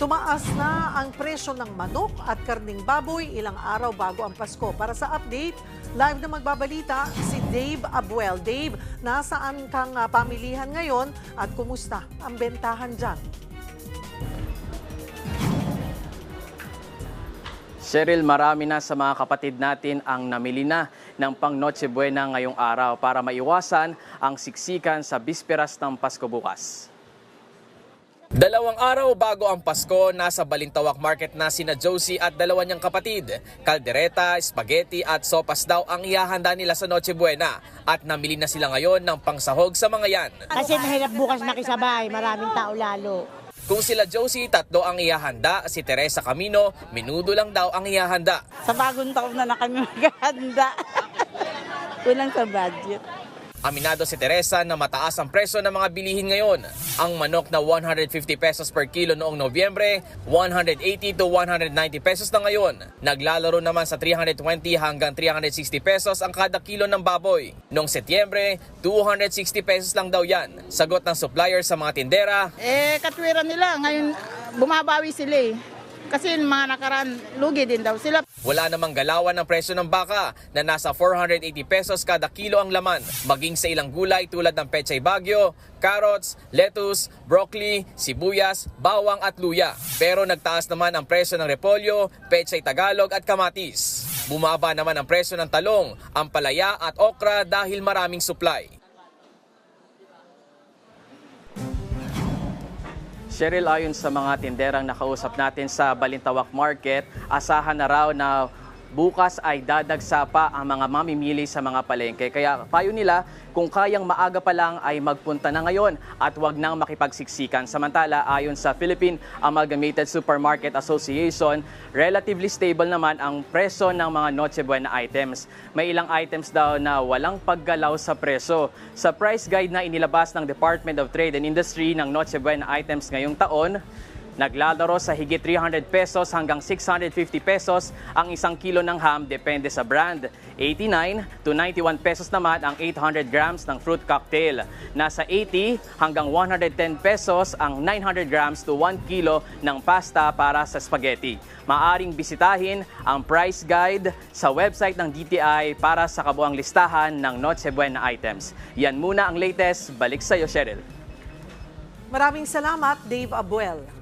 Tumaas na ang presyo ng manok at karning baboy ilang araw bago ang Pasko. Para sa update, live na magbabalita si Dave Abuel. Dave, nasaan kang pamilihan ngayon at kumusta ang bentahan dyan? Cheryl, marami na sa mga kapatid natin ang namili na ng pang Noche Buena ngayong araw para maiwasan ang siksikan sa bisperas ng Pasko bukas. 2 araw bago ang Pasko, nasa Balintawak Market na sina Josie at dalawa niyang kapatid. Kaldereta, spaghetti at sopas daw ang ihahanda nila sa Noche Buena at namili na sila ngayon ng pangsahog sa mga yan. Kasi mahirap bukas makisabay, maraming tao lalo. Kung sila Josie, 3 ang ihahanda, si Teresa Camino, minudo lang daw ang ihahanda. Sa bagong taon na kami maghahanda. Kulang sa budget. Aminado si Teresa na mataas ang presyo ng mga bilihin ngayon. Ang manok na 150 pesos per kilo noong Nobyembre, 180 to 190 pesos na ngayon. Naglalaro naman sa 320 hanggang 360 pesos ang kada kilo ng baboy. Noong Setyembre, 260 pesos lang daw yan. Sagot ng supplier sa mga tindera. Katwiran nila. Ngayon, bumabawi sila eh. Kasi mga nakaraan, lugi din daw sila. Wala namang galawan ng presyo ng baka na nasa 480 pesos kada kilo ang laman. Maging sa ilang gulay tulad ng pechay bagyo, carrots, lettuce, broccoli, sibuyas, bawang at luya. Pero nagtaas naman ang presyo ng repolyo, pechay tagalog at kamatis. Bumaba naman ang presyo ng talong, ampalaya at okra dahil maraming supply. Cheryl, ayon sa mga tinderang nakausap natin sa Balintawak Market, asahan na raw na bukas ay dadagsa pa ang mga mamimili sa mga palengke. Kaya payo nila, kung kayang maaga pa lang ay magpunta na ngayon at huwag nang makipagsiksikan. Samantala, ayon sa Philippine Amalgamated Supermarket Association, relatively stable naman ang presyo ng mga Noche Buena items. May ilang items daw na walang paggalaw sa presyo. Sa price guide na inilabas ng Department of Trade and Industry ng Noche Buena items ngayong taon, naglalaro sa higit 300 pesos hanggang 650 pesos ang isang kilo ng ham depende sa brand. 89 to 91 pesos naman ang 800 grams ng fruit cocktail. Nasa 80 hanggang 110 pesos ang 900 grams to 1 kilo ng pasta para sa spaghetti. Maaring bisitahin ang price guide sa website ng DTI para sa kabuang listahan ng Noche Buena items. Yan muna ang latest. Balik sa iyo, Cheryl. Maraming salamat, Dave Abuel.